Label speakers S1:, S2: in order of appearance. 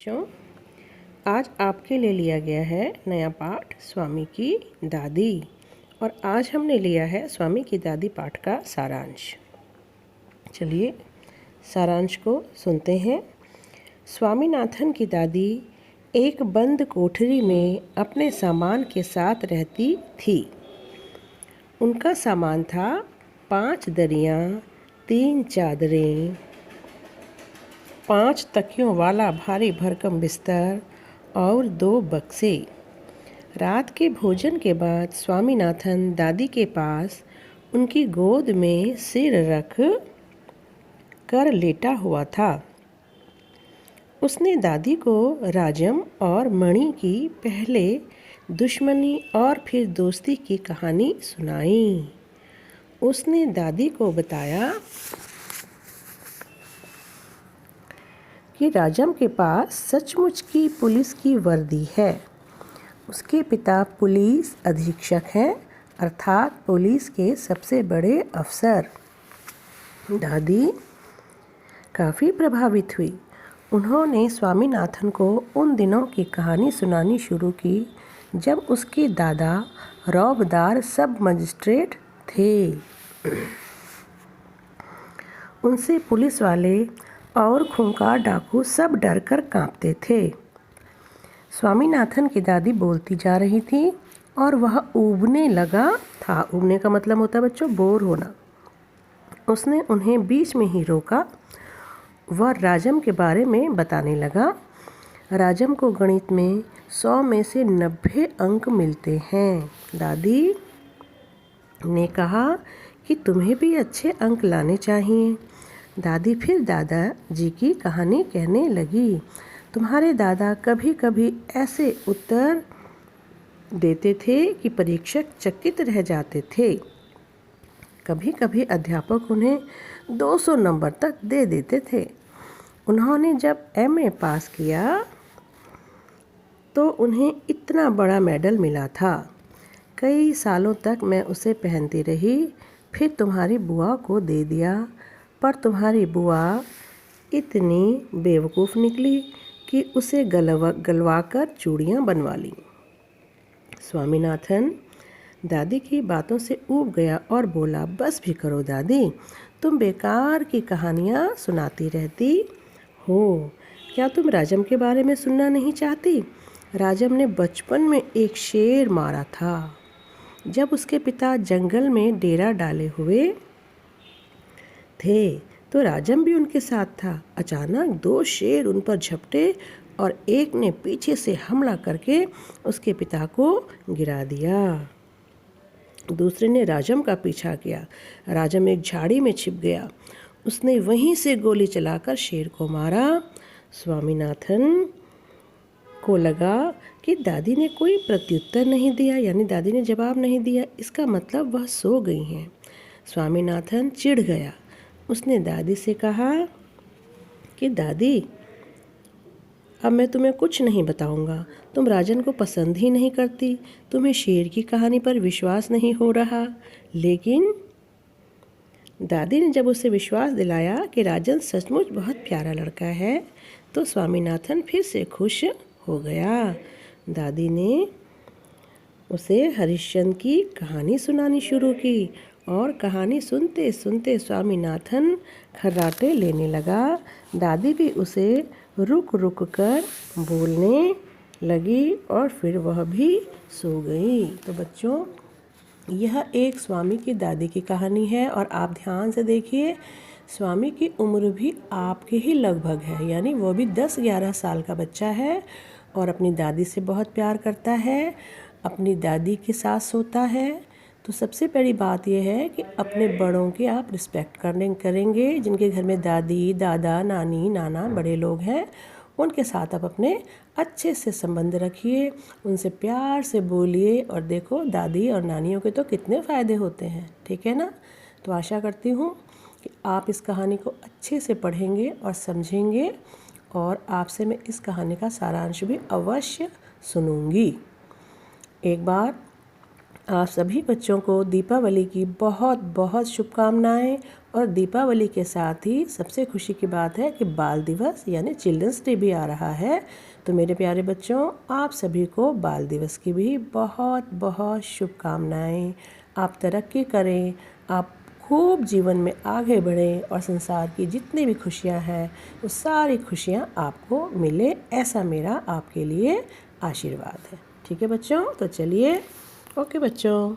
S1: बच्चों, आज आपके लिए लिया गया है नया पाठ स्वामी की दादी। और आज हमने लिया है स्वामी की दादी पाठ का सारांश। चलिए सारांश को सुनते हैं। स्वामीनाथन की दादी एक बंद कोठरी में अपने सामान के साथ रहती थी। उनका सामान था 5 दरियाँ, 3 चादरें, 5 तकियों वाला भारी भरकम बिस्तर और 2 बक्से। रात के भोजन के बाद स्वामीनाथन दादी के पास उनकी गोद में सिर रख कर लेटा हुआ था। उसने दादी को राजम और मणि की पहले दुश्मनी और फिर दोस्ती की कहानी सुनाई। उसने दादी को बताया कि राजम के पास सचमुच की पुलिस की वर्दी है। उसके पिता पुलिस अधीक्षक हैं, अर्थात पुलिस के सबसे बड़े अफसर। दादी काफ़ी प्रभावित हुई। उन्होंने स्वामीनाथन को उन दिनों की कहानी सुनानी शुरू की जब उसके दादा रौबदार सब मजिस्ट्रेट थे। उनसे पुलिस वाले और खूंखार डाकू सब डर कर काँपते थे। स्वामीनाथन की दादी बोलती जा रही थी और वह ऊबने लगा था। ऊबने का मतलब होता है बच्चों बोर होना। उसने उन्हें बीच में ही रोका। वह राजम के बारे में बताने लगा। राजम को गणित में 100 में से 90 अंक मिलते हैं। दादी ने कहा कि तुम्हें भी अच्छे अंक लाने चाहिए। दादी फिर दादाजी की कहानी कहने लगी। तुम्हारे दादा कभी कभी ऐसे उत्तर देते थे कि परीक्षक चकित रह जाते थे। कभी कभी अध्यापक उन्हें 200 नंबर तक दे देते थे। उन्होंने जब एमए पास किया तो उन्हें इतना बड़ा मेडल मिला था। कई सालों तक मैं उसे पहनती रही, फिर तुम्हारी बुआ को दे दिया। पर तुम्हारी बुआ इतनी बेवकूफ़ निकली कि उसे गलवा कर चूड़ियाँ बनवा लीं। स्वामीनाथन दादी की बातों से ऊब गया और बोला, बस भी करो दादी, तुम बेकार की कहानियाँ सुनाती रहती हो। क्या तुम राजम के बारे में सुनना नहीं चाहती? राजम ने बचपन में एक शेर मारा था। जब उसके पिता जंगल में डेरा डाले हुए थे तो राजम भी उनके साथ था। अचानक 2 शेर उन पर झपटे और एक ने पीछे से हमला करके उसके पिता को गिरा दिया। दूसरे ने राजम का पीछा किया। राजम एक झाड़ी में छिप गया। उसने वहीं से गोली चलाकर शेर को मारा। स्वामीनाथन को लगा कि दादी ने कोई प्रत्युत्तर नहीं दिया, यानी दादी ने जवाब नहीं दिया। इसका मतलब वह सो गई हैं। स्वामीनाथन चिढ़ गया। उसने दादी से कहा कि दादी, अब मैं तुम्हें कुछ नहीं बताऊंगा। तुम राजन को पसंद ही नहीं करती। तुम्हें शेर की कहानी पर विश्वास नहीं हो रहा। लेकिन दादी ने जब उसे विश्वास दिलाया कि राजन सचमुच बहुत प्यारा लड़का है तो स्वामीनाथन फिर से खुश हो गया। दादी ने उसे हरिश्चंद्र की कहानी सुनानी शुरू की और कहानी सुनते सुनते स्वामीनाथन खर्राटे लेने लगा। दादी भी उसे रुक रुक कर बोलने लगी और फिर वह भी सो गई। तो बच्चों, यह एक स्वामी की दादी की कहानी है और आप ध्यान से देखिए, स्वामी की उम्र भी आपके ही लगभग है, यानी वो भी 10-11 साल का बच्चा है और अपनी दादी से बहुत प्यार करता है, अपनी दादी के साथ सोता है। तो सबसे बड़ी बात यह है कि अपने बड़ों की आप रिस्पेक्ट करेंगे। जिनके घर में दादी, दादा, नानी, नाना, बड़े लोग हैं, उनके साथ आप अपने अच्छे से संबंध रखिए, उनसे प्यार से बोलिए। और देखो, दादी और नानियों के तो कितने फ़ायदे होते हैं, ठीक है ना। तो आशा करती हूँ कि आप इस कहानी को अच्छे से पढ़ेंगे और समझेंगे और आपसे मैं इस कहानी का सारांश भी अवश्य सुनूंगी। एक बार आप सभी बच्चों को दीपावली की बहुत बहुत शुभकामनाएं। और दीपावली के साथ ही सबसे खुशी की बात है कि बाल दिवस यानी चिल्ड्रंस डे भी आ रहा है। तो मेरे प्यारे बच्चों, आप सभी को बाल दिवस की भी बहुत बहुत शुभकामनाएं। आप तरक्की करें, आप खूब जीवन में आगे बढ़ें और संसार की जितनी भी खुशियां हैं वो सारी खुशियां आपको मिले, ऐसा मेरा आपके लिए आशीर्वाद है। ठीक है बच्चों, तो चलिए, ओके बच्चों।